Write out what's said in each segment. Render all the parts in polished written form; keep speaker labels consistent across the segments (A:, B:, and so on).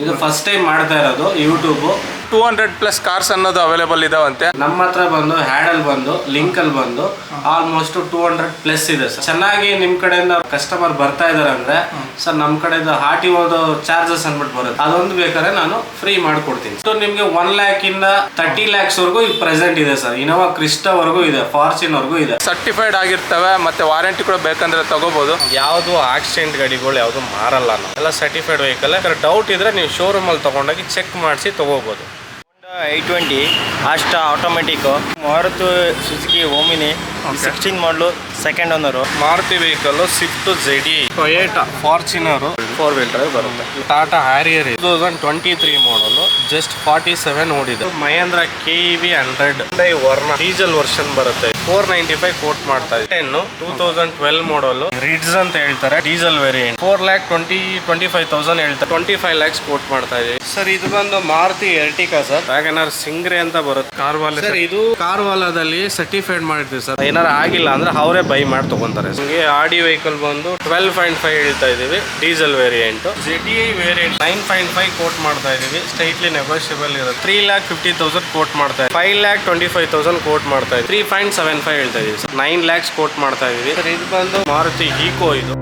A: ಇದು first time ಮಾಡ್ತಾ ಇರೋದು ಯೂಟ್ಯೂಬ್.
B: 200+ ಕಾರ್ಸ್ ಅನ್ನೋದು ಅವೈಲೇಬಲ್ ಇದಾವಂತೆ.
A: ನಮ್ಮ ಹತ್ರ ಬಂದು ಹ್ಯಾಡಲ್ ಬಂದು ಲಿಂಕಲ್ ಬಂದು ಆಲ್ಮೋಸ್ಟ್ 200+ ಇದೆ ಸರ್. ಚೆನ್ನಾಗಿ ನಿಮ್ ಕಡೆಯಿಂದ ಕಸ್ಟಮರ್ ಬರ್ತಾ ಇದಾರೆ ಅಂದ್ರೆ ಸರ್ ನಮ್ಮ ಕಡೆಯಿಂದ RTO ಚಾರ್ಜಸ್ ಅಂದ್ಬಿಟ್ಟು ಬರುತ್ತೆ, ಅದೊಂದು ಬೇಕಾದ್ರೆ ನಾನು ಫ್ರೀ ಮಾಡ್ಕೊಡ್ತೀನಿ. ಸೊ ನಿಮ್ಗೆ 1 lakh ಇಂದ 30 lakhs ವರೆಗೂ ಈಗ ಪ್ರೆಸೆಂಟ್ ಇದೆ ಸರ್. ಇನೋವಾ ಕ್ರಿಸ್ಟಾ ವರೆಗೂ ಇದೆ, ಫಾರ್ಚುನ್ ವರೆಗೂ ಇದೆ.
B: ಸರ್ಟಿಫೈಡ್ ಆಗಿರ್ತವೆ ಮತ್ತೆ ವಾರಂಟಿ ಕೂಡ ಬೇಕಂದ್ರೆ ತಗೋಬಹುದು.
A: ಯಾವುದು ಆಕ್ಸಿಡೆಂಟ್ ಗಾಡಿಗಳು ಯಾವುದು ಮಾರಲ್ಲ, ನಾವು ಎಲ್ಲ ಸರ್ಟಿಫೈಡ್ ವೆಹಿಕಲ್. ಡೌಟ್ ಇದ್ರೆ ನೀವು ಶೋರೂಮ್ ಅಲ್ಲಿ ತಗೊಂಡೋಗಿ ಚೆಕ್ ಮಾಡಿಸಿ ತಗೋಬಹುದು.
C: 820 Asta automatic, Maruti Suzuki Omni 16 ಮಾಡಲು, second owner.
A: Maruti vehicle Swift ZE, Toyota Fortuner 4-wheel drive ಬರುತ್ತೆ. ಟಾಟಾ ಹ್ಯಾರಿಯರ್ 2023 ಮಾಡಲು, ಜಸ್ಟ್ 47 ಓಡಿದೆ. ಮಹೇಂದ್ರ KEV 100 ವರ್ಣ ಡೀಸೆಲ್ ವರ್ಷನ್ ಬರುತ್ತೆ, 495 ಕೋಟ್ ಮಾಡ್ತಾ ಇದೆ. 2012 ಮಾಡಲು ರಿಡ್ಸ್ ಅಂತ ಹೇಳ್ತಾರೆ, ಡೀಸೆಲ್ ವೇರಿಯಂಟ್ 4,25,000 ಹೇಳ್ತಾರೆ, 25 lakhs ಕೋಟ್ ಮಾಡ್ತಾ ಇದೆ ಸರ್. ಇದು ಬಂದು ಮಾರುತಿ ಎರ್ಟಿಕಾ ಸರ್, ವ್ಯಾಗನರ್ ಸಿಂಗ್ರೆ ಅಂತ ಬರುತ್ತೆ. ಕಾರ್ವಾಲ ಸರ್, ಇದು ಕಾರ್ವಾಲದಲ್ಲಿ ಸರ್ಟಿಫೈಡ್ ಮಾಡಿರ್ತೀವಿ ಸರ್. ಏನಾರು ಆಗಿಲ್ಲ ಅಂದ್ರೆ ಅವರೇ ಬೈ ಮಾಡಿ ತಗೊಂತಾರೆ. ನಿಮಗೆ ಆಡಿ ವೆಹಿಕಲ್ ಬಂದು 12.5 ಹೇಳ್ತಾ ಇದೀವಿ, diesel variant. ZE variant 9.5 quote ಮಾಡ್ತಾ ಇದೀವಿ, ಸ್ಟ್ರೈಟ್ಲಿ ನೆಗೋಷಿಯಬಲ್ ಇರುತ್ತೆ. 3,50,000 ಕೋಟ್ ಮಾಡ್ತಾ ಇದೆ, 5,25,000 ಕೋಟ್ ಮಾಡ್ತಾ ಇದೆ, 3.75 ಹೇಳ್ತಾ ಇದೀವಿ ಸರ್. 9 lakhs ಕೋಟ್ ಮಾಡ್ತಾ ಇದೀವಿ ಸರ್. ಇದು ಬಂದು ಮಾರುತಿ ಈಕೋ. ಇದು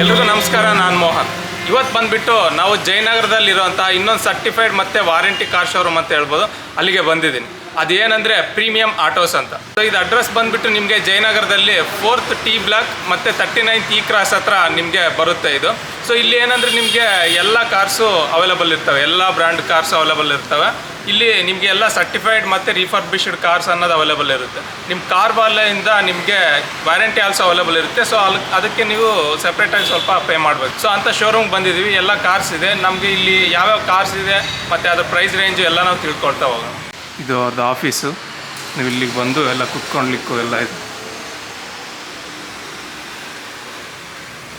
B: ಎಲ್ರಿಗೂ ನಮಸ್ಕಾರ, ನಾನು ಮೋಹನ್. ಇವತ್ತು ಬಂದುಬಿಟ್ಟು ನಾವು ಜಯನಗರದಲ್ಲಿರುವಂಥ ಇನ್ನೊಂದು ಸರ್ಟಿಫೈಡ್ ಮತ್ತು ವಾರಂಟಿ ಕಾರ್ ಶೋರೂಮ್ ಅಂತ ಹೇಳ್ಬೋದು, ಅಲ್ಲಿಗೆ ಬಂದಿದ್ದೀನಿ. ಅದೇನಂದರೆ ಪ್ರೀಮಿಯಂ ಆಟೋಸ್ ಅಂತ. ಸೊ ಇದು ಅಡ್ರೆಸ್ ಬಂದುಬಿಟ್ಟು ನಿಮಗೆ ಜಯನಗರದಲ್ಲಿ 4th T ಬ್ಲಾಕ್ ಮತ್ತು 39th E ಕ್ರಾಸ್ ಹತ್ರ ನಿಮಗೆ ಬರುತ್ತೆ ಇದು. ಸೊ ಇಲ್ಲಿ ಏನಂದರೆ ನಿಮಗೆ ಎಲ್ಲ ಕಾರ್ಸು ಅವೈಲೇಬಲ್ ಇರ್ತವೆ, ಎಲ್ಲ ಬ್ರ್ಯಾಂಡ್ ಕಾರ್ಸು ಅವೈಲೇಬಲ್ ಇರ್ತವೆ. ಇಲ್ಲಿ ನಿಮಗೆ ಎಲ್ಲ ಸರ್ಟಿಫೈಡ್ ಮತ್ತು ರಿಫರ್ಬಿಶ್ಡ್ ಕಾರ್ಸ್ ಅನ್ನೋದು ಅವೈಲೇಬಲ್ ಇರುತ್ತೆ. ನಿಮ್ಮ ಕಾರ್ ಬಾಲೆಯಿಂದ ನಿಮಗೆ ವ್ಯಾರಂಟಿ ಆಲ್ಸೋ ಅವೈಲೇಬಲ್ ಇರುತ್ತೆ. ಸೊ ಅದಕ್ಕೆ ನೀವು ಸಪ್ರೇಟಾಗಿ ಸ್ವಲ್ಪ ಪೇ ಮಾಡಬೇಕು. ಸೊ ಅಂಥ ಶೋರೂಮ್ ಬಂದಿದ್ದೀವಿ, ಎಲ್ಲ ಕಾರ್ಸ್ ಇದೆ. ನಮಗೆ ಇಲ್ಲಿ ಯಾವ್ಯಾವ ಕಾರ್ಸ್ ಇದೆ ಮತ್ತು ಅದ್ರ ಪ್ರೈಸ್ ರೇಂಜು ಎಲ್ಲ ನಾವು ತಿಳ್ಕೊಳ್ತಾ ಹೋಗೋಣ. ಇದು ಅವ್ರದ್ದು ಆಫೀಸು, ನೀವು ಇಲ್ಲಿಗೆ ಬಂದು ಎಲ್ಲ ಕುತ್ಕೊಳ್ಲಿಕ್ಕೂ ಎಲ್ಲ ಇದೆ.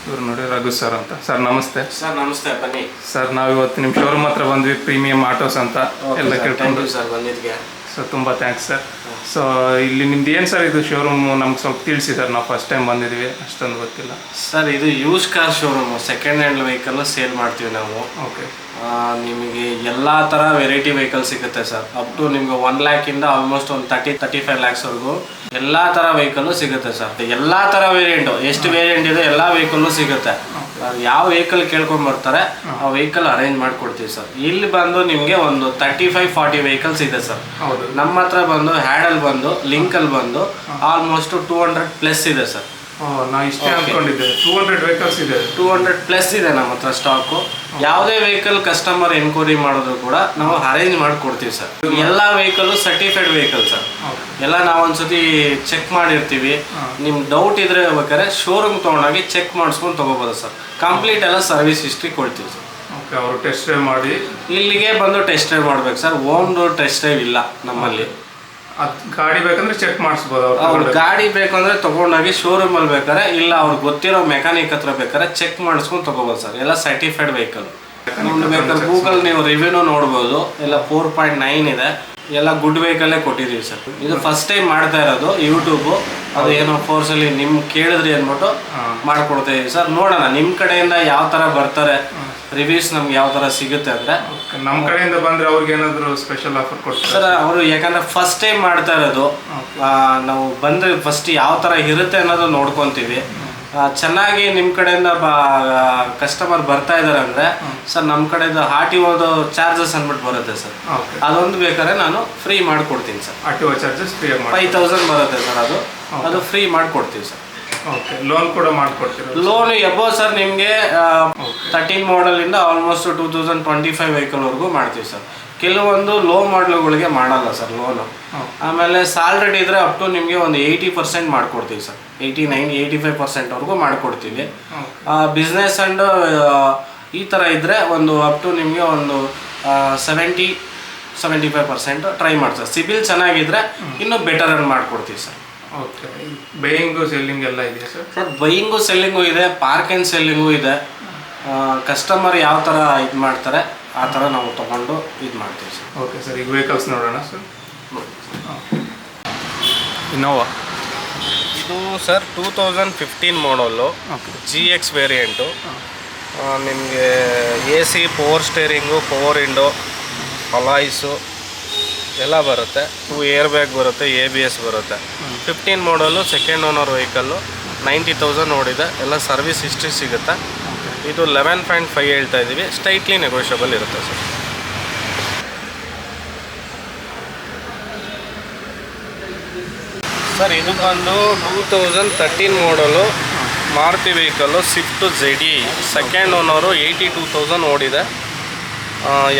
B: ಇವ್ರು ನೋಡಿ ರಘು ಸರ್ ಅಂತ. ಸರ್ ನಮಸ್ತೆ.
A: ಸರ್ ನಮಸ್ತೆ, ಬನ್ನಿ
B: ಸರ್. ನಾವು ಇವತ್ತು ನಿಮ್ಮ ಶೋರೂಮ್ ಹತ್ರ ಬಂದ್ವಿ, ಪ್ರೀಮಿಯಂ ಆಟೋಸ್ ಅಂತ ಎಲ್ಲ ಕೇಳ್ಕೊಂಡು.
A: ಸರ್ ಬಂದಿದ್ದೆ
B: ಸರ್ ತುಂಬ ಥ್ಯಾಂಕ್ಸ್ ಸರ್. ಸೊ ಇಲ್ಲಿ ನಿಮ್ದು ಏನು ಸರ್ ಇದು ಶೋರೂಮು ನಮ್ಗೆ ಸ್ವಲ್ಪ ತಿಳಿಸಿ ಸರ್, ನಾವು ಫಸ್ಟ್ ಟೈಮ್ ಬಂದಿದ್ದೀವಿ, ಅಷ್ಟೊಂದು ಗೊತ್ತಿಲ್ಲ
A: ಸರ್. ಇದು use car showroom, second hand vehicle sale ಮಾಡ್ತೀವಿ ನಾವು.
B: ಓಕೆ.
A: ನಿಮಗೆ ಎಲ್ಲ ಥರ ವೆರೈಟಿ ವೆಹಿಕಲ್ ಸಿಗುತ್ತೆ ಸರ್. ಅಪ್ ಟು ನಿಮ್ಗೆ 1 lakh ಇಂದ ಆಲ್ಮೋಸ್ಟ್ ಒಂದು 30-35 lakhs ವರೆಗೂ ಎಲ್ಲ ಥರ ವೆಹಿಕಲ್ಲು ಸಿಗುತ್ತೆ ಸರ್. ಎಲ್ಲ ಥರ ವೇರಿಯಂಟು, ಎಷ್ಟು ವೇರಿಯಂಟ್ ಇದೆ ಎಲ್ಲ ವೆಹಿಕಲ್ಲು ಸಿಗುತ್ತೆ. ಯಾವ ವೆಹಿಕಲ್ ಕೇಳ್ಕೊಂಡು ಬರ್ತಾರೆ ಆ ವೆಹಿಕಲ್ ಅರೇಂಜ್ ಮಾಡಿಕೊಡ್ತೀವಿ ಸರ್. ಇಲ್ಲಿ ಬಂದು ನಿಮಗೆ ಒಂದು 35-40 ವೆಹಿಕಲ್ಸ್ ಇದೆ ಸರ್.
B: ಹೌದು.
A: ನಮ್ಮ ಹತ್ರ ಬಂದು ಹ್ಯಾಡಲ್ ಬಂದು ಲಿಂಕಲ್ ಬಂದು ಆಲ್ಮೋಸ್ಟ್ 200+ ಇದೆ ಸರ್.
B: ನಾವು ಇಷ್ಟೇ ಅಂದ್ಕೊಂಡಿದ್ದೆ, 200 ವೆಹಿಕಲ್ಸ್ ಇದೆ.
A: 200+ ಇದೆ ನಮ್ಮ ಹತ್ರ ಸ್ಟಾಕು. ಯಾವುದೇ ವೆಹಿಕಲ್ ಕಸ್ಟಮರ್ ಎನ್ಕ್ವೈರಿ ಮಾಡಿದ್ರು ಕೂಡ ನಾವು ಅರೇಂಜ್ ಮಾಡಿಕೊಡ್ತೀವಿ ಸರ್. ಎಲ್ಲ ವೆಹಿಕಲ್ಲು ಸರ್ಟಿಫೈಡ್ ವೆಹಿಕಲ್ ಸರ್. ಎಲ್ಲ ನಾವು ಒಂದ್ಸತಿ ಚೆಕ್ ಮಾಡಿರ್ತೀವಿ. ನಿಮ್ ಡೌಟ್ ಇದ್ರೆ ಬೇಕಾದ್ರೆ ಶೋರೂಮ್ ತೊಗೊಂಡೋಗಿ ಚೆಕ್ ಮಾಡಿಸ್ಕೊಂಡು ತಗೋಬೋದು ಸರ್. ಕಂಪ್ಲೀಟ್ ಎಲ್ಲ ಸರ್ವಿಸ್ ಹಿಸ್ಟ್ರಿ ಕೊಡ್ತೀವಿ ಸರ್.
B: ಓಕೆ. ಅವರು ಟೆಸ್ಟ್ ಡ್ರೈವ್ ಮಾಡಿ
A: ಇಲ್ಲಿಗೆ ಬಂದು ಟೆಸ್ಟ್ ಡ್ರೈವ್ ಮಾಡ್ಬೇಕು ಸರ್. ಓನ್ ಟೆಸ್ಟ್ ಡ್ರೈವ್ ಇಲ್ಲ ನಮ್ಮಲ್ಲಿ.
B: ಅದು ಗಾಡಿ ಬೇಕಂದ್ರೆ ಚೆಕ್ ಮಾಡಿಸ್ಬೋದು.
A: ಅವ್ರ ಗಾಡಿ ಬೇಕಂದ್ರೆ ತಗೊಂಡೋಗಿ ಶೋರೂಮ್ ಅಲ್ಲಿ ಬೇಕಾದ್ರೆ, ಇಲ್ಲ ಅವ್ರಿಗೆ ಗೊತ್ತಿರೋ ಮೆಕ್ಯಾನಿಕ್ ಹತ್ರ ಬೇಕಾದ್ರೆ ಚೆಕ್ ಮಾಡಿಸ್ಕೊಂಡು ತಗೋಬೋದು ಸರ್. ಎಲ್ಲ ಸರ್ಟಿಫೈಡ್ ವೆಹಿಕಲ್. ನಮ್ದು ಬೇಕಾದ್ರೆ ಗೂಗಲ್ ನೀವು ರಿವ್ಯೂನು ನೋಡ್ಬೋದು, ಎಲ್ಲ 4.9 ಇದೆ. ಎಲ್ಲ ಗುಡ್ ವೆಹಿಕಲ್ಲೇ ಕೊಟ್ಟಿದ್ದೀವಿ ಸರ್. ಇದು ಫಸ್ಟ್ ಟೈಮ್ ಮಾಡ್ತಾ ಇರೋದು ಯೂಟ್ಯೂಬು. ಅದು ಏನೋ ಫೋರ್ಸಲ್ಲಿ ನಿಮ್ ಕೇಳಿದ್ರಿ ಅಂದ್ಬಿಟ್ಟು ಮಾಡ್ಕೊಡ್ತಾ ಇದೀವಿ ಸರ್. ನೋಡೋಣ ನಿಮ್ಮ ಕಡೆಯಿಂದ ಯಾವ ಥರ ಬರ್ತಾರೆ, ರಿವ್ಯೂಸ್ ನಮ್ಗೆ ಯಾವ ಥರ ಸಿಗುತ್ತೆ ಅಂದರೆ.
B: ನಮ್ಮ ಕಡೆಯಿಂದ ಬಂದರೆ ಅವ್ರಿಗೆ ಏನಾದರೂ ಸ್ಪೆಷಲ್ ಆಫರ್ ಕೊಡ್ತಾರೆ
A: ಸರ್? ಅವರು ಯಾಕಂದರೆ ಫಸ್ಟ್ ಟೈಮ್ ಮಾಡ್ತಾ ಇರೋದು, ನಾವು ಬಂದರೆ ಫಸ್ಟ್ ಯಾವ ಥರ ಇರುತ್ತೆ ಅನ್ನೋದು ನೋಡ್ಕೊತೀವಿ. ಚೆನ್ನಾಗಿ ನಿಮ್ಮ ಕಡೆಯಿಂದ ಕಸ್ಟಮರ್ ಬರ್ತಾ ಇದ್ದಾರೆ ಅಂದರೆ ಸರ್ ನಮ್ಮ ಕಡೆಯಿಂದ RTO ಚಾರ್ಜಸ್ ಅಂದ್ಬಿಟ್ಟು ಬರುತ್ತೆ ಸರ್. ಅದೊಂದು ಬೇಕಾದ್ರೆ ನಾನು ಫ್ರೀ ಮಾಡಿಕೊಡ್ತೀನಿ ಸರ್.
B: RTO ಚಾರ್ಜಸ್ ಫ್ರೀ
A: 5000 ಬರುತ್ತೆ ಸರ್. ಅದು ಫ್ರೀ ಮಾಡಿಕೊಡ್ತೀವಿ ಸರ್.
B: ಓಕೆ, ಲೋನ್ ಕೂಡ ಮಾಡಿಕೊಡ್ತೀವಿ.
A: ಲೋನ್ ಎಬೋ ಸರ್ ನಿಮಗೆ 13 ಮಾಡಲಿಂದ ಆಲ್ಮೋಸ್ಟ್ 2025 ವೆಹಿಕಲ್ವರೆಗೂ ಮಾಡ್ತೀವಿ ಸರ್. ಕೆಲವೊಂದು ಲೋ ಮಾಡಲ್ಗಳಿಗೆ ಮಾಡಲ್ಲ ಸರ್ ಲೋನು. ಆಮೇಲೆ ಸ್ಯಾಲ್ರಿಡ್ ಇದ್ರೆ ಅಪ್ ಟು ನಿಮಗೆ ಒಂದು 80% ಮಾಡಿಕೊಡ್ತೀವಿ ಸರ್. 89-85%ವರೆಗೂ ಮಾಡಿಕೊಡ್ತೀವಿ. ಬಿಸ್ನೆಸ್ ಆ್ಯಂಡ್ ಈ ಥರ ಇದ್ದರೆ ಒಂದು ಅಪ್ ಟು ನಿಮಗೆ ಒಂದು 70-75% ಟ್ರೈ ಮಾಡ್ತಾರೆ. ಸಿಬಿಲ್ ಚೆನ್ನಾಗಿದ್ರೆ ಇನ್ನೂ ಬೆಟರ್ ಅನ್ನು ಮಾಡಿಕೊಡ್ತೀವಿ ಸರ್.
B: ಓಕೆ, ಬೈಯಿಂಗು ಸೆಲ್ಲಿಂಗ್ ಎಲ್ಲ ಇದೆಯಾ ಸರ್?
A: ಸರ್ ಬೈಯಿಂಗು ಸೆಲ್ಲಿಂಗು ಇದೆ, ಪಾರ್ಕ್ ಆ್ಯಂಡ್ ಸೆಲ್ಲಿಂಗು ಇದೆ. ಕಸ್ಟಮರ್ ಯಾವ ಥರ ಇದು ಮಾಡ್ತಾರೆ ಆ ಥರ ನಾವು ತೊಗೊಂಡು ಇದು ಮಾಡ್ತೀವಿ ಸರ್.
B: ಓಕೆ ಸರ್, ಈಗ ವೆಹಿಕಲ್ಸ್ ನೋಡೋಣ ಸರ್. ಇನೋವಾ
A: ಇದು ಸರ್ 2015 ಮಾಡಲು GX ವೇರಿಯಂಟು. ನಿಮಗೆ AC, power steering, power window, alloys ಎಲ್ಲ ಬರುತ್ತೆ. 2 ಏರ್ ಬ್ಯಾಗ್ ಬರುತ್ತೆ, ABS ಬರುತ್ತೆ. 15 ಮಾಡಲು ಸೆಕೆಂಡ್ ಓನರ್ ವೆಹಿಕಲ್ಲು, 90,000 ನೋಡಿದೆ. ಎಲ್ಲ ಸರ್ವಿಸ್ ಹಿಸ್ಟ್ರಿ ಸಿಗುತ್ತೆ. ಇದು 11.5 ಹೇಳ್ತಾ ಇದ್ದೀವಿ, ಸ್ಟೈಟ್ಲಿ ನೆಗೋಷಿಯಬಲ್ ಇರುತ್ತೆ ಸರ್. ಸರ್ ಇದು ಬಂದು 2013 ಮಾಡಲು Maruti vehicle, Swift ZE second owner, 82,000 ಓಡಿದೆ.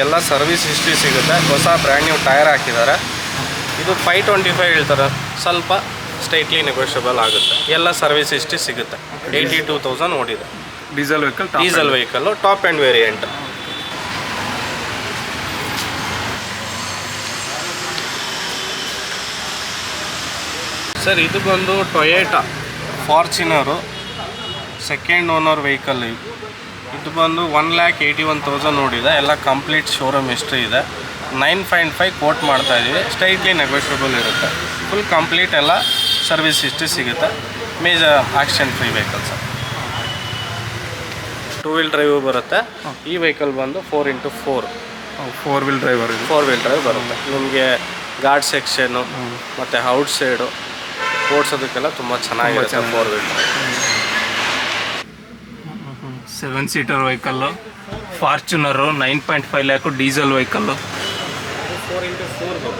A: ಎಲ್ಲ ಸರ್ವಿಸ್ ಹಿಸ್ಟ್ರಿ ಸಿಗುತ್ತೆ. ಹೊಸ ಬ್ರ್ಯಾಂಡ್ ನ್ಯೂ ಟೈರ್ ಹಾಕಿದ್ದಾರೆ. ಇದು 525 ಹೇಳ್ತಾರೆ, ಸ್ವಲ್ಪ ಸ್ಟೈಟ್ಲಿ ನೆಗೋಷಿಯಬಲ್ ಆಗುತ್ತೆ. ಎಲ್ಲ ಸರ್ವಿಸ್ ಹಿಸ್ಟ್ರಿ ಸಿಗುತ್ತೆ. 82,000 ಓಡಿದೆ.
B: Diesel
A: vehicle, top end variant. Sir ಇದು ಬಂದು Toyota Fortuner second owner vehicle. ಇದು ಬಂದು 1,81,000 ನೋಡಿದೆ. ಎಲ್ಲ ಕಂಪ್ಲೀಟ್ ಶೋರೂಮ್ ಹಿಸ್ಟ್ರಿ ಇದೆ. 9.5 ಕೋಟ್ ಮಾಡ್ತಾ ಇದ್ದೀವಿ. ಸ್ಟೈಟ್ಲಿ ನೆಗೋಷಿಯಬಲ್ ಇರುತ್ತೆ. ಫುಲ್ ಕಂಪ್ಲೀಟ್ ಎಲ್ಲ ಸರ್ವಿಸ್ ಹಿಸ್ಟ್ರಿ ಸಿಗುತ್ತೆ. Major action free vehicle sir. 2 wheel drive ಬರುತ್ತೆ. ಈ ವೆಹಿಕಲ್ ಬಂದು 4x4
B: 4 ವೀಲ್ ಡ್ರೈವ್
A: ಬರುತ್ತೆ. ನಿಮಗೆ ಗಾರ್ಡ್ ಸೆಕ್ಷನ್ನು ಮತ್ತು ಔಟ್ ಸೈಡು ಓಡಿಸೋದಕ್ಕೆಲ್ಲ ತುಂಬ ಚೆನ್ನಾಗಿರುತ್ತೆ. 4 wheel drive
B: 7 seater vehicle, Fortuner, 9.5 lakh diesel vehicle.
A: 4x4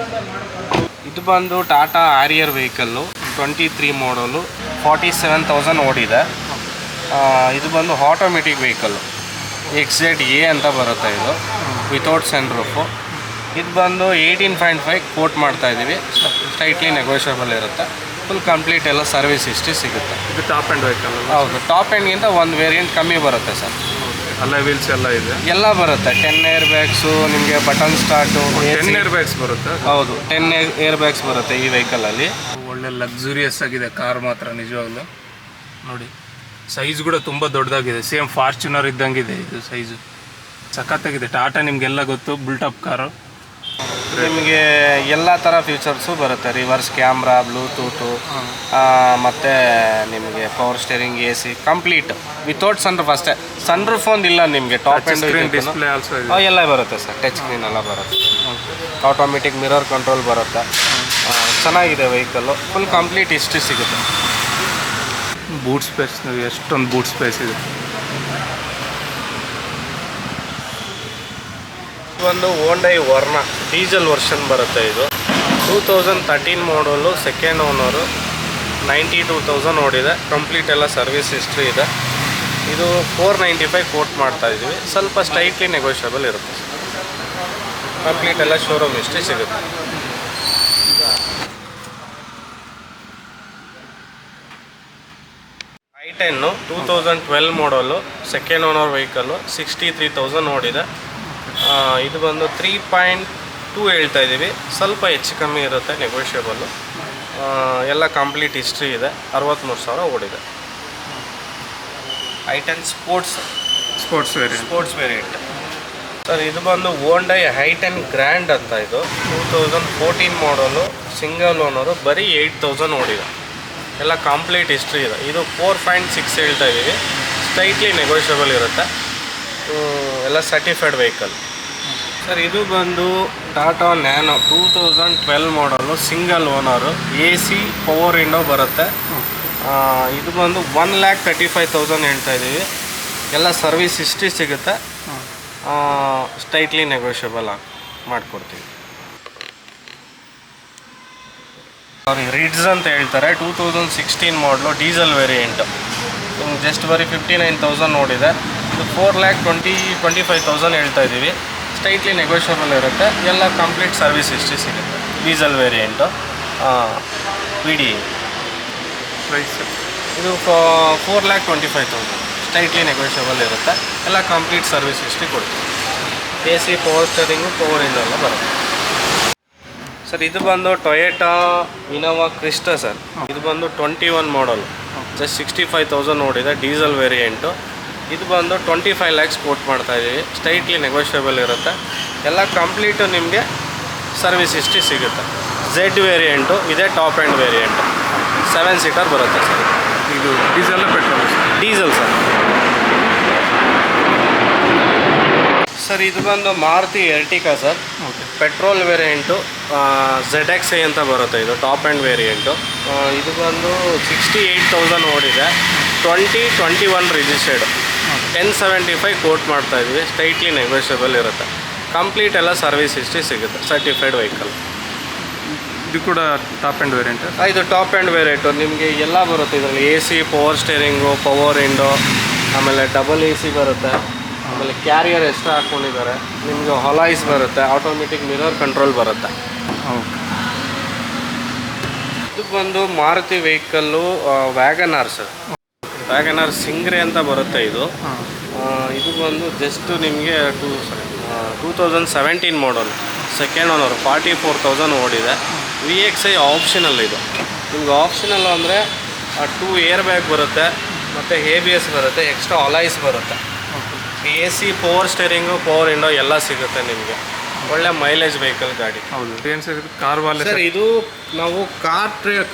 A: ಇದು ಬಂದು ಟಾಟಾ ಹ್ಯಾರಿಯರ್ ವೆಹಿಕಲ್ಲು, 23 ಮಾಡಲು, 47,000 ಓಡಿದೆ. ಇದು ಬಂದು ಆಟೋಮೆಟಿಕ್ ವೆಹಿಕಲ್ಲು, XZA ಅಂತ ಬರುತ್ತೆ. ಇದು ವಿತೌಟ್ ಸನ್ರೂಫು. ಇದು ಬಂದು 18.5 ಕೋಟ್ ಮಾಡ್ತಾ ಇದ್ದೀವಿ. ಸ್ಲೈಟ್ಲಿ ನೆಗೋಷಿಯಬಲ್ ಇರುತ್ತೆ. ಫುಲ್ ಕಂಪ್ಲೀಟ್ ಎಲ್ಲ ಸರ್ವಿಸ್ ಹಿಸ್ಟ್ರಿ ಸಿಗುತ್ತೆ.
B: ಇದು ಟಾಪ್ ಆ್ಯಂಡ್ ವೆಹಿಕಲ್.
A: ಹೌದು, ಟಾಪ್ ಆ್ಯಂಡ್ಗಿಂತ ಒಂದು ವೇರಿಯಂಟ್ ಕಮ್ಮಿ ಬರುತ್ತೆ ಸರ್.
B: ಅಲ್ಲ ವೀಲ್ಸ್ ಎಲ್ಲ ಇದೆ,
A: ಎಲ್ಲ ಬರುತ್ತೆ. 10 ಏರ್ ಬ್ಯಾಗ್ಸು, ನಿಮಗೆ ಬಟನ್ ಸ್ಟಾರ್ಟು,
B: 10 ಏರ್ ಬ್ಯಾಗ್ಸ್ ಬರುತ್ತೆ.
A: ಹೌದು, 10 ಏರ್ ಬ್ಯಾಗ್ಸ್ ಬರುತ್ತೆ ಈ ವೆಹಿಕಲಲ್ಲಿ.
B: ಒಳ್ಳೆ ಲಕ್ಸುರಿಯಸ್ ಆಗಿದೆ ಕಾರ್ ಮಾತ್ರ ನಿಜವಾಗ್ಲೂ. ನೋಡಿ ಸೈಜ್ ಕೂಡ ತುಂಬ ದೊಡ್ಡದಾಗಿದೆ. ಸೇಮ್ ಫಾರ್ಚುನರ್ ಇದ್ದಂಗಿದೆ ಇದು ಸೈಜು. ಸಖತ್ತಾಗಿದೆ. ಟಾಟಾ ನಿಮಗೆಲ್ಲ ಗೊತ್ತು, ಬುಲ್ಟಪ್ ಕಾರು.
A: ನಿಮಗೆ ಎಲ್ಲ ಥರ ಫೀಚರ್ಸು ಬರುತ್ತೆ. ರಿವರ್ಸ್ ಕ್ಯಾಮ್ರಾ, ಬ್ಲೂಟೂತು, ಮತ್ತು ನಿಮಗೆ power steering, AC complete without sunroof ಅಷ್ಟೇ. ಸನ್ರೂಫ್ ಒಂದಿಲ್ಲ ನಿಮಗೆ. ಟಾಪ್ ಆ್ಯಂಡ್
B: ಡಿಸ್ಪ್ಲೇ ಆಲ್ಸೋ
A: ಎಲ್ಲ ಬರುತ್ತೆ ಸರ್. ಟಚ್ ಸ್ಕ್ರೀನ್ ಎಲ್ಲ ಬರುತ್ತೆ. ಆಟೋಮೆಟಿಕ್ ಮಿರರ್ ಕಂಟ್ರೋಲ್ ಬರುತ್ತೆ. ಚೆನ್ನಾಗಿದೆ ವೆಹಿಕಲ್ಲು. ಫುಲ್ ಕಂಪ್ಲೀಟ್ ಹಿಸ್ಟ್ರಿ ಸಿಗುತ್ತೆ.
B: ಬೂಟ್ ಸ್ಪೇಸ್, ಎಷ್ಟೊಂದು ಬೂಟ್ ಸ್ಪೇಸ್ ಇದೆ.
A: ಒಂದು ಹೋಂಡೈ ವರ್ನಾ ಡೀಸೆಲ್ ವರ್ಷನ್ ಬರುತ್ತೆ. ಇದು 2013 ಮಾಡಲು, ಸೆಕೆಂಡ್ ಓನರು, 92,000 ಓಡಿದೆ. ಕಂಪ್ಲೀಟ್ ಎಲ್ಲ ಸರ್ವಿಸ್ ಹಿಸ್ಟ್ರಿ ಇದೆ. ಇದು 495 ಕೋಟ್ ಮಾಡ್ತಾ ಇದ್ದೀವಿ. ಸ್ವಲ್ಪ ಸ್ಟೈಟ್ಲಿ ನೆಗೋಷಿಯಬಲ್ ಇರುತ್ತೆ. ಕಂಪ್ಲೀಟ್ ಎಲ್ಲ ಶೋರೂಮ್ ಹಿಸ್ಟ್ರಿ ಸಿಗುತ್ತೆ. i10 2012 ಮಾಡಲು, ಸೆಕೆಂಡ್ ಓನರ್ ವೆಹಿಕಲ್ಲು, 63,000 ಓಡಿದೆ. ಇದು ಬಂದು 3.2 ಹೇಳ್ತಾ ಇದ್ದೀವಿ. ಸ್ವಲ್ಪ ಹೆಚ್ಚು ಕಮ್ಮಿ ಇರುತ್ತೆ, ನೆಗೋಷಿಯಬಲ್ಲು. ಎಲ್ಲ ಕಂಪ್ಲೀಟ್ ಹಿಸ್ಟ್ರಿ ಇದೆ. 63,000 ಓಡಿದೆ. i10 sports variant sir. ಇದು ಬಂದು ಹೋಂಡೈ i10 ಗ್ರ್ಯಾಂಡ್ ಅಂತ. ಇದು 2014 ಮಾಡಲು, ಸಿಂಗಲ್ ಓನರು, ಬರೀ 8,000 ಓಡಿದೆ. ಎಲ್ಲ ಕಂಪ್ಲೀಟ್ ಹಿಸ್ಟ್ರಿ ಇದೆ. ಇದು 4.6 ಹೇಳ್ತಾ ಇದ್ದೀವಿ. ಸ್ಲೈಟ್ಲಿ ನೆಗೋಷಿಯಬಲ್ ಇರುತ್ತೆ. ಎಲ್ಲ ಸರ್ಟಿಫೈಡ್ ವೆಹಿಕಲ್ ಸರ್. ಇದು ಬಂದು ಟಾಟಾ ನ್ಯಾನೋ 2012 ಮಾಡಲು, single owner, AC power window ಬರುತ್ತೆ. ಇದು ಬಂದು 1,35,000 ಹೇಳ್ತಾ ಇದ್ದೀವಿ. ಎಲ್ಲ ಸರ್ವಿಸ್ ಹಿಸ್ಟ್ರಿ ಸಿಗುತ್ತೆ, ಸ್ಟೈಟ್ಲಿ ನೆಗೋಷಿಯಬಲ್ ಆಗಿ ಮಾಡಿಕೊಡ್ತೀವಿ. ಸಾರಿ, ರಿಡ್ಸ್ ಅಂತ ಹೇಳ್ತಾರೆ. 2016 ಮಾಡಲು ಡೀಸೆಲ್ ವೇರಿಯಂಟು. ನಿಮ್ಗೆ ಜಸ್ಟ್ ಬರೀ 59,000 ನೋಡಿದೆ. ಇದು 4,25,000 ಹೇಳ್ತಾ ಇದ್ದೀವಿ. ಸ್ಟೈಟ್ಲಿ ನೆಗೋಷಿಯಬಲ್ ಇರುತ್ತೆ. ಎಲ್ಲ ಕಂಪ್ಲೀಟ್ ಸರ್ವಿಸ್ ಹಿಸ್ಟ್ರಿ ಸಿಗುತ್ತೆ. Diesel variant VD.
B: ಪ್ರೈಸ್
A: ಇದು 4,25,000 ಸ್ಟೈಟ್ಲಿ ನೆಗೋಷಿಯಬಲ್ ಇರುತ್ತೆ. ಎಲ್ಲ ಕಂಪ್ಲೀಟ್ ಸರ್ವಿಸ್ ಹಿಸ್ಟ್ರಿ ಕೊಡ್ತೀವಿ. AC, power steering, power window ಎಲ್ಲ ಬರುತ್ತೆ. ಸರ್ ಇದು ಬಂದು ಟೊಯೋಟಾ ಇನೋವಾ ಕ್ರಿಸ್ಟಾ ಸರ್. ಇದು ಬಂದು 21 ಮಾಡಲ್, ಜಸ್ಟ್ 65,000 ನೋಡಿದೆ. Diesel variant. ಇದು ಬಂದು 25 lakhs ಕೋಟ್ ಮಾಡ್ತಾಯಿದ್ದೀವಿ. ಸ್ಟೈಟ್ಲಿ ನೆಗೋಷಿಯಬಲ್ ಇರುತ್ತೆ. ಎಲ್ಲ ಕಂಪ್ಲೀಟು ನಿಮಗೆ ಸರ್ವಿಸ್ ಹಿಸ್ಟ್ರಿ ಸಿಗುತ್ತೆ. Z ವೇರಿಯಂಟು, ಇದೇ ಟಾಪ್ ಆ್ಯಂಡ್ ವೇರಿಯಂಟು. 7 ಸೀಟರ್ ಬರುತ್ತೆ ಸರ್.
B: ಇದು diesel petrol?
A: Diesel sir. Sir ಇದು ಬಂದು Maruti ಎರ್ಟಿಕಾ sir.
B: Okay.
A: Petrol variant, ZXi ಅಂತ ಬರುತ್ತೆ. ಇದು ಟಾಪ್ ಆ್ಯಂಡ್ ವೇರಿಯಂಟು. ಇದು ಬಂದು 68,000 ಓಡಿದೆ. 2021 ರಿಜಿಸ್ಟರ್ಡ್. 1075 ಕೋಟ್ ಮಾಡ್ತಾಯಿದ್ವಿ. ಸ್ಟೈಟ್ಲಿ ನೆಗೋಷಿಯಬಲ್ ಇರುತ್ತೆ. ಕಂಪ್ಲೀಟ್ ಎಲ್ಲ ಸರ್ವಿಸ್ ಹಿಸ್ಟ್ರಿ ಸಿಗುತ್ತೆ. Certified vehicle.
B: ಇದು ಕೂಡ ಟಾಪ್ ಆ್ಯಂಡ್ ವೇರಿಯಂಟ್?
A: ಇದು ಟಾಪ್ ಆ್ಯಂಡ್ ವೇರಿಯಂಟು. ನಿಮಗೆ ಎಲ್ಲ ಬರುತ್ತೆ ಇದರಲ್ಲಿ. AC, power steering, power window, ಆಮೇಲೆ ಡಬಲ್ AC ಬರುತ್ತೆ. ಆಮೇಲೆ ಕ್ಯಾರಿಯರ್ ಎಕ್ಸ್ಟ್ರಾ ಹಾಕ್ಕೊಂಡಿದ್ದಾರೆ. ನಿಮಗೆ ಹೊಲಾಯ್ಸ್ ಬರುತ್ತೆ. ಆಟೋಮೆಟಿಕ್ ಮಿರರ್ ಕಂಟ್ರೋಲ್ ಬರುತ್ತೆ.
B: ಓಕೆ.
A: ಇದು ಬಂದು Maruti vehicle Wagon R sir. Wagon R ಸಿಂಗ್ರೆ ಅಂತ ಬರುತ್ತೆ ಇದು. ಇದು ಬಂದು ಜಸ್ಟ್ ನಿಮಗೆ 2017 ಮಾಡಲ್, ಸೆಕೆಂಡ್ ಓನರ್. 44,000 ಓಡಿದೆ. VXi optional. ಇದು ನಿಮ್ಗೆ ಆಪ್ಷನಲ್ ಅಂದರೆ 2 ಏರ್ ಬ್ಯಾಗ್ ಬರುತ್ತೆ, ಮತ್ತು ABS ಬರುತ್ತೆ, ಎಕ್ಸ್ಟ್ರಾ ಅಲಾಯ್ಸ್ ಬರುತ್ತೆ. AC, power steering, power window ಎಲ್ಲ ಸಿಗುತ್ತೆ ನಿಮಗೆ. ಒಳ್ಳೆ ಮೈಲೇಜ್ ವೆಹಿಕಲ್ ಗಾಡಿ.
B: ಹೌದು. ಏನು ಸರ್ ಇದು? ಕಾರ್ ವಾಲ
A: ಸರ್. ಇದು ನಾವು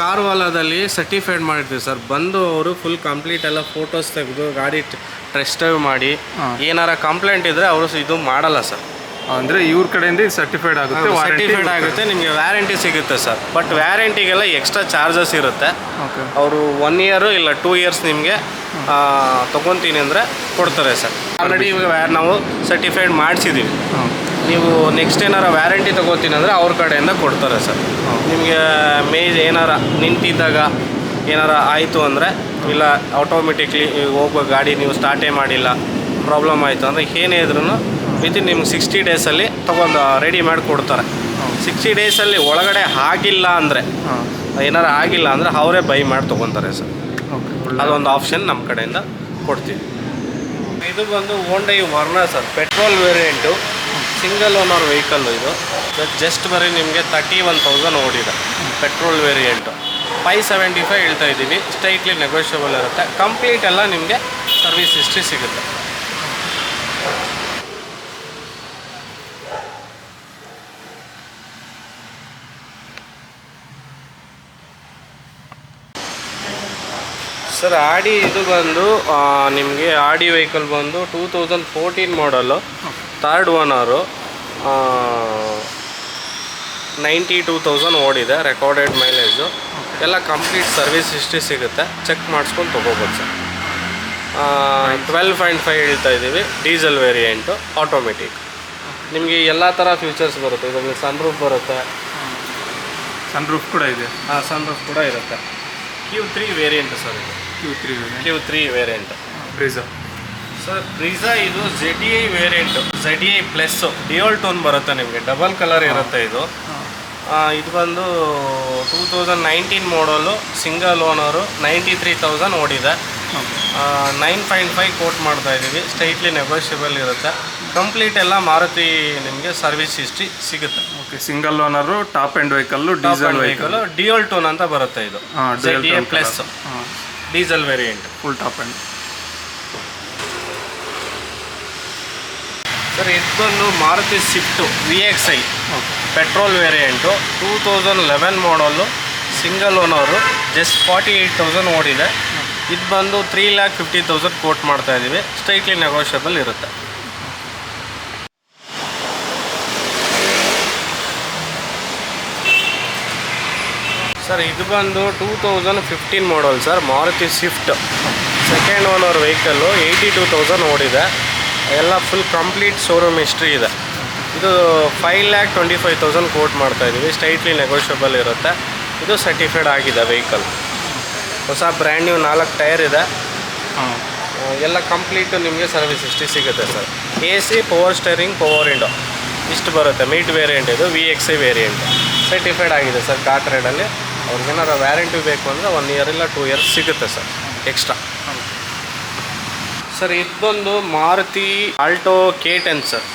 A: ಕಾರ್ ವಾಲಾದಲ್ಲಿ ಸರ್ಟಿಫೈಡ್ ಮಾಡಿರ್ತೀವಿ ಸರ್. ಬಂದು ಅವರು ಫುಲ್ ಕಂಪ್ಲೀಟ್ ಎಲ್ಲ ಫೋಟೋಸ್ ತೆಗೆದು ಗಾಡಿ ಟೆಸ್ಟ್ ಡ್ರೈವ್ ಮಾಡಿ ಏನಾರ ಕಂಪ್ಲೇಂಟ್ ಇದ್ದರೆ ಅವರು ಇದು ಮಾಡಲ್ಲ ಸರ್.
B: ಅಂದರೆ ಇವ್ರ ಕಡೆಯಿಂದ ಸರ್ಟಿಫೈಡ್ ಆಗುತ್ತೆ.
A: ಸರ್ಟಿಫೈಡ್ ಆಗುತ್ತೆ. ನಿಮಗೆ ವ್ಯಾರಂಟಿ ಸಿಗುತ್ತೆ ಸರ್. ಬಟ್ ವ್ಯಾರಂಟಿಗೆಲ್ಲ ಎಕ್ಸ್ಟ್ರಾ ಚಾರ್ಜಸ್ ಇರುತ್ತೆ.
B: ಓಕೆ.
A: ಅವರು 1 year ಇಲ್ಲ 2 years ನಿಮಗೆ ತೊಗೊತೀನಿ ಅಂದರೆ ಕೊಡ್ತಾರೆ ಸರ್. ಆಲ್ರೆಡಿ ಇವಾಗ ನಾವು ಸರ್ಟಿಫೈಡ್ ಮಾಡಿಸಿದ್ದೀವಿ. ನೀವು ನೆಕ್ಸ್ಟ್ ಏನಾರ ವ್ಯಾರಂಟಿ ತೊಗೋತೀನಿ ಅಂದರೆ ಅವ್ರ ಕಡೆಯಿಂದ ಕೊಡ್ತಾರೆ ಸರ್. ನಿಮಗೆ ಏನಾರ ನಿಂತಿದ್ದಾಗ ಏನಾರ ಆಯಿತು ಅಂದರೆ, ಇಲ್ಲ ಆಟೋಮೆಟಿಕ್ಲಿ ಹೋಗೋ ಗಾಡಿ ನೀವು ಸ್ಟಾರ್ಟೇ ಮಾಡಿಲ್ಲ, ಪ್ರಾಬ್ಲಮ್ ಆಯಿತು ಅಂದರೆ ಏನೇ ಇದ್ರೂ ವಿತಿನ್ ನಿಮ್ಗೆ 60 ಡೇಸಲ್ಲಿ ತೊಗೊಂಡು ರೆಡಿ ಮಾಡಿ ಕೊಡ್ತಾರೆ. 60 ಡೇಸಲ್ಲಿ ಒಳಗಡೆ ಆಗಿಲ್ಲ ಅಂದರೆ, ಏನಾರ ಆಗಿಲ್ಲ ಅಂದರೆ ಅವರೇ ಬೈ ಮಾಡಿ ತೊಗೊತಾರೆ ಸರ್. ಅದೊಂದು ಆಪ್ಷನ್ ನಮ್ಮ ಕಡೆಯಿಂದ ಕೊಡ್ತೀವಿ. ಇದು ಬಂದು Hyundai Verna sir. Petrol variant, single owner vehicle. ಇದು ಜಸ್ಟ್ ಬರೀ ನಿಮಗೆ 31,000 ಓಡಿದೆ. Petrol variant. 575 ಹೇಳ್ತಾ ಇದ್ದೀವಿ. ಸ್ಟೈಟ್ಲಿ ನೆಗೋಷಿಯಬಲ್ ಇರುತ್ತೆ. ಕಂಪ್ಲೀಟ್ ಎಲ್ಲ ನಿಮಗೆ ಸರ್ವಿಸ್ ಹಿಸ್ಟ್ರಿ ಸಿಗುತ್ತೆ. ಸರ್ ಆಡಿ ಇದು ಬಂದು ನಿಮಗೆ ಆಡಿ ವೆಹಿಕಲ್ ಬಂದು 2014 ಮಾಡಲು, 3rd ಓನರು. 92,000 ಓಡಿದೆ. Recorded mileage. ಎಲ್ಲ ಕಂಪ್ಲೀಟ್ ಸರ್ವಿಸ್ ಹಿಸ್ಟ್ರಿ ಸಿಗುತ್ತೆ. ಚೆಕ್ ಮಾಡಿಸ್ಕೊಂಡು ತೊಗೋಬೋದು ಸರ್. 12.5 ಹೇಳ್ತಾ ಇದ್ದೀವಿ. Diesel variant, automatic. ನಿಮಗೆ ಎಲ್ಲ ಥರ ಫೀಚರ್ಸ್ ಬರುತ್ತೆ. ಇದರಲ್ಲಿ ಸನ್ರೂಫ್ ಬರುತ್ತೆ.
B: ಸನ್ರೂಫ್ ಕೂಡ ಇದೆ?
A: ಸನ್ರೂಫ್ ಕೂಡ ಇರುತ್ತೆ. Q3 variant sir. ಇದು Q3 ವೇರಿಯಂಟ್.
B: ಬ್ರೀಝಾ
A: ಸರ್. ಬ್ರೀಝಾ ಇದು ZDI variant. ZDI plus dual tone ಬರುತ್ತೆ ನಿಮಗೆ. ಡಬಲ್ ಕಲರ್ ಇರುತ್ತೆ ಇದು. ಇದು ಬಂದು 2019 ಮಾಡಲು, ಸಿಂಗಲ್ ಓನರು. 93,000 ಓಡಿದೆ. 9.5 ಕೋಟ್ ಮಾಡ್ತಾ ಇದ್ದೀವಿ. ಸ್ಟೈಟ್ಲಿ ನೆಗೋಷಿಯಬಲ್ ಇರುತ್ತೆ. ಕಂಪ್ಲೀಟ್ ಎಲ್ಲ ಮಾರುತಿ ನಿಮಗೆ ಸರ್ವಿಸ್ ಹಿಸ್ಟ್ರಿ ಸಿಗುತ್ತೆ.
B: Okay. Single owner, top and vehicle, diesel vehicle.
A: Dual tone ಅಂತ ಬರುತ್ತೆ ಇದು. ZDI plus diesel variant.
B: Full top and.
A: Sir ಇದು ಬಂದು Maruti Swift VXi. Petrol variant. 2011 ಮಾಡಲು, ಸಿಂಗಲ್ ಓನರು. ಜಸ್ಟ್ 48,000 ಓಡಿದೆ. ಇದು ಬಂದು 3,50,000 ಕೋಟ್ ಮಾಡ್ತಾ ಇದ್ದೀವಿ. ಸ್ಟ್ರೈಟ್ಲಿ ನೆಗೋಷಿಯಬಲ್ ಇರುತ್ತೆ. ಸರ್ ಇದು ಬಂದು 2015 model sir, Maruti Swift. Second owner vehicle, 82,000 ಓಡಿದೆ. ಎಲ್ಲ ಫುಲ್ ಕಂಪ್ಲೀಟ್ ಶೋರೂಮ್ ಹಿಸ್ಟ್ರಿ ಇದೆ. ಇದು 5,25,000 ಕೋಟ್ ಮಾಡ್ತಾಯಿದ್ದೀವಿ. ಸ್ಟ್ರೈಟ್ಲಿ ನೆಗೋಷಿಯಬಲ್ ಇರುತ್ತೆ. ಇದು ಸರ್ಟಿಫೈಡ್ ಆಗಿದೆ ವೆಹಿಕಲ್. ಹೊಸ ಬ್ರ್ಯಾಂಡ್ ನ್ಯೂ 4 ಟೈರ್ ಇದೆ. ಎಲ್ಲ ಕಂಪ್ಲೀಟು ನಿಮಗೆ ಸರ್ವಿಸ್ ಹಿಸ್ಟ್ರಿ ಸಿಗುತ್ತೆ sir. AC, power steering, power window ಇಷ್ಟು ಬರುತ್ತೆ. ಮೀಟ್ ವೇರಿಯಂಟ್ ಇದು, VXI ವೇರಿಯಂಟ್. ಸರ್ಟಿಫೈಡ್ ಆಗಿದೆ ಸರ್ ಕಾರ್ ರೇಡಲ್ಲಿ. ಅವ್ರಿಗೇನಾರು ವ್ಯಾರಂಟಿ ಬೇಕು ಅಂದರೆ 1 ಇಯರ್ ಇಲ್ಲ 2 ಇಯರ್ಸ್ ಸಿಗುತ್ತೆ ಸರ್ ಎಕ್ಸ್ಟ್ರಾ. ಸರ್ ಇದು ಬಂದು ಮಾರುತಿ ಆಲ್ಟೋ K10 ಸರ್.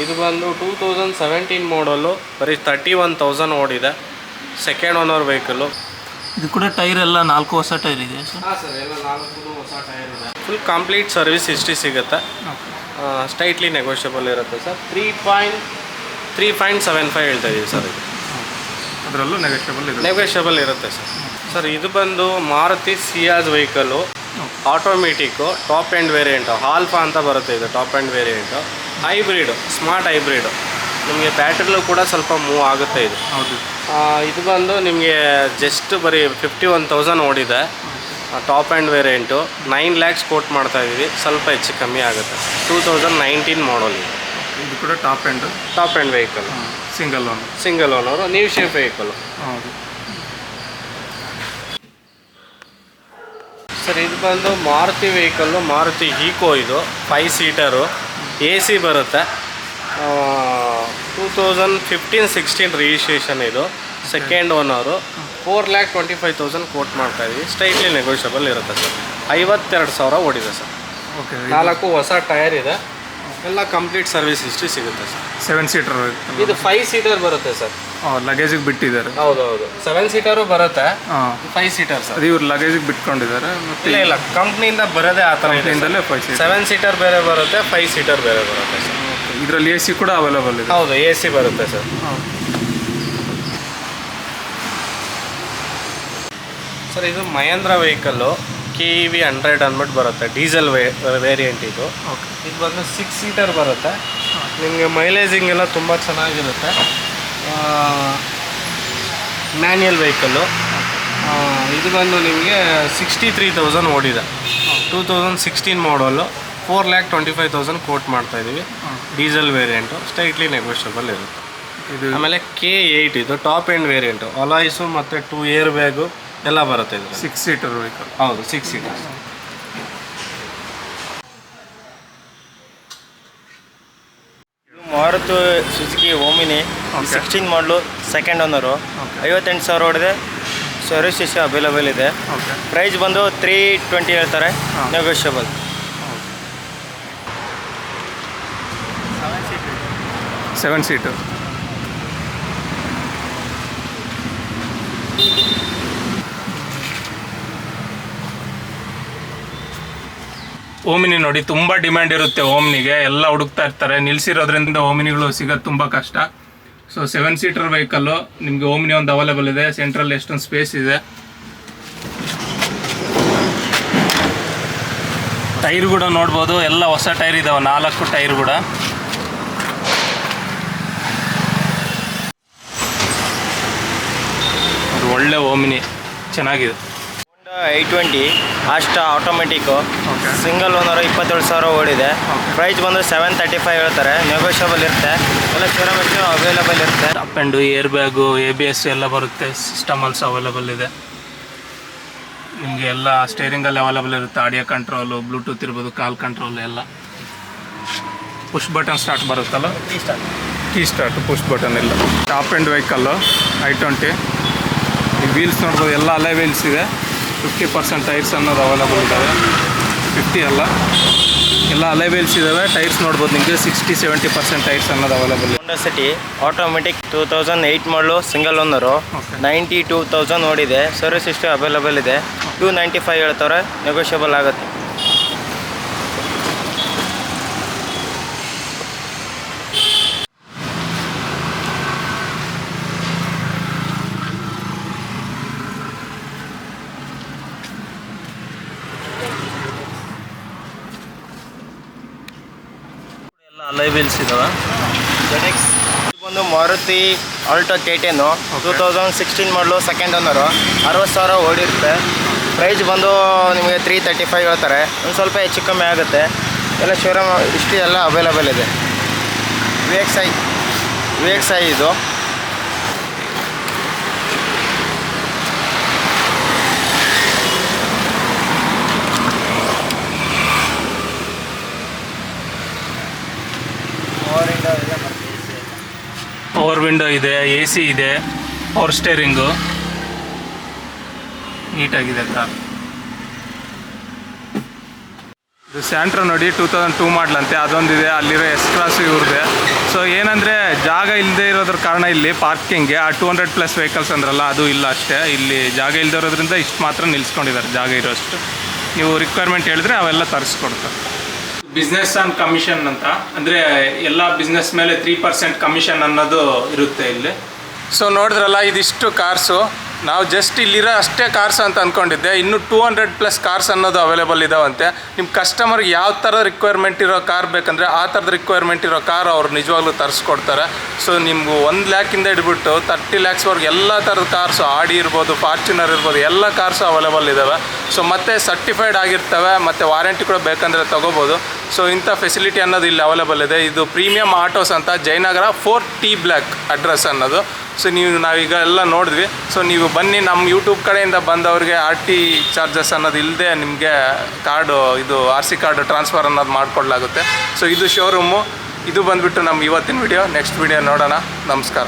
A: ಇದು ಬಂದು 2017 ಮಾಡಲು, ಬರೀ 31,000 ಓಡಿದೆ. Second owner vehicle.
D: ಇದು ಕೂಡ ಟೈರ್ ಎಲ್ಲ 4 ಹೊಸ ಟೈರ್ ಇದೆ ಸರ್.
A: ಹಾಂ ಸರ್, ಎಲ್ಲ 4 ಹೊಸ ಟೈರ್ ಇದೆ. ಫುಲ್ ಕಂಪ್ಲೀಟ್ ಸರ್ವಿಸ್ ಹಿಸ್ಟ್ರಿ ಸಿಗುತ್ತೆ. ಸ್ಟ್ರೈಟ್ಲಿ ನೆಗೋಷಿಯಬಲ್ ಇರುತ್ತೆ ಸರ್. 3.75 ಹೇಳ್ತಾ ಇದ್ದೀವಿ ಸರ್. ಇದು
B: ಅದರಲ್ಲೂ
A: ನೆಗೋಷಿಯಬಲ್ ಇರುತ್ತೆ ಸರ್. ಸರ್ ಇದು ಬಂದು Maruti ಸಿಯಾಜ್ vehicle, automatic, top end variant. Alpha ಅಂತ ಬರುತ್ತೆ ಇದು, top end variant. Hybrid, smart hybrid. ನಿಮಗೆ ಬ್ಯಾಟ್ರಿಲೂ ಕೂಡ ಸ್ವಲ್ಪ ಮೂವ್ ಆಗುತ್ತೆ ಇದು.
B: ಹೌದು.
A: ಇದು ಬಂದು ನಿಮಗೆ ಜಸ್ಟ್ ಬರೀ 51,000 ಓಡಿದೆ. Top end variant. 9 lakhs quote ಮಾಡ್ತಾಯಿದ್ದೀವಿ. ಸ್ವಲ್ಪ ಹೆಚ್ಚು ಕಮ್ಮಿ ಆಗುತ್ತೆ. 2019 ಮಾಡಲ್ ಇದು.
B: ಇದು ಕೂಡ top and
A: vehicle,
B: single
A: owner, new shape vehicle.
B: ಹೌದು.
A: ಸರ್ ಇದು ಬಂದು ಮಾರುತಿ ವೆಹಿಕಲ್ಲು, ಮಾರುತಿ ಈಕೋ. ಇದು 5 ಸೀಟರು, AC ಬರುತ್ತೆ. 2015-16 ರಿಜಿಸ್ಟ್ರೇಷನ್ ಇದು. Second owner. 4,25,000 ಕೋಟ್ ಮಾಡ್ತಾಯಿದ್ವಿ. ಸ್ಟ್ರೈಟ್ಲಿ ನೆಗೋಷಿಯಬಲ್ ಇರುತ್ತೆ ಸರ್. 52,000 ಓಡಿದೆ ಸರ್.
B: ಓಕೆ.
A: 4 ಹೊಸ ಟೈರ್ ಇದೆ. ಎಲ್ಲ ಕಂಪ್ಲೀಟ್ ಸರ್ವಿಸ್ ಹಿಸ್ಟ್ರಿ ಸಿಗುತ್ತೆ ಸರ್.
B: 7 ಸೀಟರ್
A: ಇದು 5 ಸೀಟರ್ ಬರುತ್ತೆ ಸರ್.
B: ಲಗೇಜಿಗೆ ಬಿಟ್ಟಿದ್ದಾರೆ.
A: ಹೌದು 7 ಸೀಟರು ಬರುತ್ತೆ. 5 ಸೀಟರ್ ಸರ್.
B: ಅದು ಇವ್ರು ಲಗೇಜಿಗೆ ಬಿಟ್ಕೊಂಡಿದ್ದಾರೆ.
A: ಇಲ್ಲ ಕಂಪ್ನಿಯಿಂದ ಬರೋದೇ ಆ ಥರ. 7 ಸೀಟರ್ ಬೇರೆ ಬರುತ್ತೆ, 5 ಸೀಟರ್ ಬೇರೆ ಬರುತ್ತೆ ಸರ್.
B: ಇದರಲ್ಲಿ AC ಕೂಡ ಅವೈಲೇಬಲ್ ಇದೆ.
A: ಹೌದು, AC ಬರುತ್ತೆ ಸರ್. ಸರ್ ಇದು ಮಹೇಂದ್ರ ವೆಹಿಕಲ್ಲು, KEV 100 ಅಂದ್ಬಿಟ್ಟು ಬರುತ್ತೆ. ಡೀಸೆಲ್ ವೇರಿಯಂಟ್ ಇದು. ಇದು ಬಂದು 6 ಸೀಟರ್ ಬರುತ್ತೆ. ನಿಮಗೆ ಮೈಲೇಜಿಂಗೆಲ್ಲ ತುಂಬ ಚೆನ್ನಾಗಿರುತ್ತೆ. Manual vehicle. ಇದು ಬಂದು ನಿಮಗೆ 63,000 ಓಡಿದೆ. 2016 ಮಾಡಲು. 4,25,000 ಕೋಟ್ ಮಾಡ್ತಾಯಿದ್ದೀವಿ. Diesel variant. ಸ್ಟ್ರೈಟ್ಲಿ ನೆಗೋಷಿಯಬಲ್ ಇರುತ್ತೆ. ಆಮೇಲೆ K8 ಇದು ಟಾಪ್ ಆ್ಯಂಡ್ ವೇರಿಯಂಟು. ಅಲಾಯ್ಸು ಮತ್ತು 2 ಏರ್ ಬ್ಯಾಗು ಎಲ್ಲ ಬರುತ್ತೆ ಇದು.
B: 6 ಸೀಟರ್ ವೆಹಿಕಲ್.
A: ಹೌದು, 6 ಸೀಟರ್.
C: ಮಾರುತಿ ಸುಜುಕಿ ಓಮಿನಿ 16 ಮಾಡಲು, ಸೆಕೆಂಡ್ ಓನರು. 58,000 ಓಡಿದೆ. ಸರ್ವಿಸ್ ಹಿಸ್ಟ್ರಿ ಅವೈಲೇಬಲ್ ಇದೆ. ಪ್ರೈಸ್ ಬಂದು 320 ಹೇಳ್ತಾರೆ, ನೆಗೋಷಿಯಬಲ್.
B: 7 ಸೀಟರ್. ಓಮಿನಿ ನೋಡಿ, ತುಂಬ ಡಿಮ್ಯಾಂಡ್ ಇರುತ್ತೆ ಓಮಿನಿಗೆ. ಎಲ್ಲ ಹುಡುಕ್ತಾ ಇರ್ತಾರೆ. ನಿಲ್ಲಿಸಿರೋದ್ರಿಂದ ಓಮಿನಿಗಳು ಸಿಗೋದು ತುಂಬ ಕಷ್ಟ. ಸೊ 7 ಸೀಟರ್ ವೆಹಿಕಲ್ಲು ನಿಮಗೆ ಓಮಿನಿ ಒಂದು ಅವೈಲೇಬಲ್ ಇದೆ. ಸೆಂಟ್ರಲ್ಲಿ ಎಷ್ಟೊಂದು ಸ್ಪೇಸ್ ಇದೆ. ಟೈರ್ ಕೂಡ ನೋಡ್ಬೋದು, ಎಲ್ಲ ಹೊಸ ಟೈರ್ ಇದಾವೆ. 4 ಟೈರ್ ಕೂಡ. ಅದು ಒಳ್ಳೆ ಓಮಿನಿ, ಚೆನ್ನಾಗಿದೆ.
C: i20 ಅಷ್ಟ ಆಟೋಮೆಟಿಕ್ಕು, ಸಿಂಗಲ್ ಓನರು. 27,000 ಓಡಿದೆ. ಪ್ರೈಸ್ ಬಂದು 735 ಹೇಳ್ತಾರೆ, ನೆಗೋಷಿಯಬಲ್ ಇರುತ್ತೆ. ಎಲ್ಲ ಶೋರೂಮ್ ಅವೈಲೇಬಲ್ ಇರುತ್ತೆ.
B: Up and air bag, ABS ಎಲ್ಲ ಬರುತ್ತೆ. ಸಿಸ್ಟಮ್ ಆಲ್ಸೋ ಅವೈಲೇಬಲ್ ಇದೆ. ನಿಮಗೆ ಎಲ್ಲ ಸ್ಟೇರಿಂಗಲ್ಲಿ ಅವೈಲೇಬಲ್ ಇರುತ್ತೆ. ಆಡಿಯೋ ಕಂಟ್ರೋಲು, ಬ್ಲೂಟೂತ್ ಇರ್ಬೋದು, ಕಾಲ್ ಕಂಟ್ರೋಲ್ ಎಲ್ಲ. ಪುಷ್ ಬಟನ್ ಸ್ಟಾರ್ಟ್ ಬರುತ್ತಲ್ಲ, ಕೀ ಸ್ಟಾರ್ಟ್, ಪುಷ್ ಬಟನ್ ಇಲ್ಲ. Top and vehicle i20. ಈ ವೀಲ್ಸ್ ನೋಡ್ಬೋದು, ಎಲ್ಲ ಅಲೈ ವೀಲ್ಸ್ ಇದೆ. 50% ಟೈರ್ಸ್ ಅನ್ನೋದು ಅವೈಲೇಬಲ್ ಇದ್ದಾವೆ. 50 ಅಲ್ಲ, ಎಲ್ಲ ಅಲೈ ವೀಲ್ಸ್ ಇದ್ದಾವೆ. ಟೈರ್ಸ್ ನೋಡ್ಬೋದು ನಿಮಗೆ 60-70% ಟೈರ್ಸ್ ಅನ್ನೋದು ಅವೈಲೇಬಲ್ ಇದೆ.
C: ಹೋಂಡಾ ಸಿಟಿ ಆಟೋಮೆಟಿಕ್ 2008 ಮಾಡಲು, ಸಿಂಗಲ್ ಓನರು. 92,000 ಓಡಿದೆ. ಸರ್ವಿಸ್ ಹಿಸ್ಟ್ರಿ ಅವೈಲೇಬಲ್ ಇದೆ. 295 ಹೇಳ್ತಾರೆ, ನೆಗೋಷಿಯಬಲ್ ಆಗುತ್ತೆ.
D: ಅಲೈ ವೀಲ್ಸ್ ಇದಾವೆ.
C: ಒಂದು ಮಾರುತಿ ಆಲ್ಟೋ K10 2016 ಮಾಡಲು ಸೆಕೆಂಡ್ ಓನರು 60,000 ಓಡಿರುತ್ತೆ. ಪ್ರೈಸ್ ಬಂದು ನಿಮಗೆ 335 ಹೇಳ್ತಾರೆ. ಒಂದು ಸ್ವಲ್ಪ ಹೆಚ್ಚು ಕಮ್ಮಿ ಆಗುತ್ತೆ. ಎಲ್ಲ ಶೋರೂಮ್ ಇಷ್ಟು ಎಲ್ಲ ಅವೈಲೇಬಲ್ ಇದೆ. VXI ಇದು
B: ಪವರ್ ವಿಂಡೋ ಇದೆ, AC ಇದೆ, ಪವರ್ ಸ್ಟೇರಿಂಗು, ನೀಟಾಗಿದೆ ಕಾರ್. ಇದು ಸ್ಯಾಂಟ್ರೋ ನೋಡಿ 2002 ಮಾಡಲಂತೆ, ಅದೊಂದಿದೆ. ಅಲ್ಲಿರೋ S-Class ಇವ್ರದ್ದೆ. ಸೊ ಏನಂದರೆ ಜಾಗ ಇಲ್ಲದೆ ಇರೋದ್ರ ಕಾರಣ ಇಲ್ಲಿ ಪಾರ್ಕಿಂಗ್ಗೆ ಆ 200+ ವೆಹಿಕಲ್ಸ್ ಅಂದ್ರಲ್ಲ ಅದು ಇಲ್ಲ ಅಷ್ಟೇ. ಇಲ್ಲಿ ಜಾಗ ಇಲ್ಲದೆ ಇರೋದ್ರಿಂದ ಇಷ್ಟು ಮಾತ್ರ ನಿಲ್ಲಿಸ್ಕೊಂಡಿದ್ದಾರೆ, ಜಾಗ ಇರೋಷ್ಟು. ನೀವು ರಿಕ್ವೈರ್ಮೆಂಟ್ ಹೇಳಿದ್ರೆ ಅವೆಲ್ಲ ತರಿಸ್ಕೊಡ್ತಾರೆ. ಬಿಸ್ನೆಸ್ ಆನ್ ಕಮಿಷನ್ ಅಂತ, ಅಂದರೆ ಎಲ್ಲ ಬಿಸ್ನೆಸ್ ಮೇಲೆ 3% ಕಮಿಷನ್ ಅನ್ನೋದು ಇರುತ್ತೆ ಇಲ್ಲಿ. ಸೊ ನೋಡಿದ್ರಲ್ಲ, ಇದಿಷ್ಟು ಕಾರ್ಸು. ನಾವು ಜಸ್ಟ್ ಇಲ್ಲಿರೋ ಅಷ್ಟೇ ಕಾರ್ಸ್ ಅಂತ ಅಂದ್ಕೊಂಡಿದ್ದೆ. ಇನ್ನು 200+ ಕಾರ್ಸ್ ಅನ್ನೋದು ಅವೈಲೇಬಲ್ ಇದಾವಂತೆ. ನಿಮ್ಮ ಕಸ್ಟಮರ್ಗೆ ಯಾವ ಥರ ರಿಕ್ವೈರ್ಮೆಂಟ್ ಇರೋ ಕಾರ್ ಬೇಕಂದರೆ ಆ ಥರದ ರಿಕ್ವೈರ್ಮೆಂಟ್ ಇರೋ ಕಾರ್ ಅವ್ರು ನಿಜವಾಗ್ಲೂ ತರಿಸ್ಕೊಡ್ತಾರೆ. ಸೊ ನಿಮ್ಗೆ 1 ಲ್ಯಾಕಿಂದ ಹಿಡ್ಬಿಟ್ಟು 30 ಲ್ಯಾಕ್ಸ್ವರೆಗೆ ಎಲ್ಲ ಥರದ ಕಾರ್ಸು, ಆಡಿ ಇರ್ಬೋದು, ಫಾರ್ಚುನರ್ ಇರ್ಬೋದು, ಎಲ್ಲ ಕಾರ್ಸು ಅವೈಲೇಬಲ್ ಇದ್ದಾವೆ. ಸೊ ಮತ್ತು ಸರ್ಟಿಫೈಡ್ ಆಗಿರ್ತವೆ, ಮತ್ತು ವಾರಂಟಿ ಕೂಡ ಬೇಕಂದರೆ ತೊಗೋಬೋದು. ಸೊ ಇಂಥ ಫೆಸಿಲಿಟಿ ಅನ್ನೋದು ಇಲ್ಲಿ ಅವೈಲೇಬಲ್ ಇದೆ. ಇದು ಪ್ರೀಮಿಯಂ ಆಟೋಸ್ ಅಂತ, ಜಯನಗರ 4T ಬ್ಲಾಕ್ ಅಡ್ರೆಸ್ ಅನ್ನೋದು. ಸೊ ನಾವೀಗ ಎಲ್ಲ ನೋಡಿದ್ವಿ. ಸೊ ನೀವು ಬನ್ನಿ, ನಮ್ಮ ಯೂಟ್ಯೂಬ್ ಕಡೆಯಿಂದ ಬಂದವ್ರಿಗೆ RT ಚಾರ್ಜಸ್ ಅನ್ನೋದು ಇಲ್ಲದೆ ನಿಮಗೆ ಕಾರ್ಡು, ಇದು RC ಕಾರ್ಡ್ ಟ್ರಾನ್ಸ್ಫರ್ ಅನ್ನೋದು ಮಾಡಿಕೊಡ್ಲಾಗುತ್ತೆ. ಸೊ ಇದು ಶೋರೂಮು. ಇದು ಬಂದುಬಿಟ್ಟು ನಮ್ಮ ಇವತ್ತಿನ ವಿಡಿಯೋ. ನೆಕ್ಸ್ಟ್ ವಿಡಿಯೋ ನೋಡೋಣ. ನಮಸ್ಕಾರ.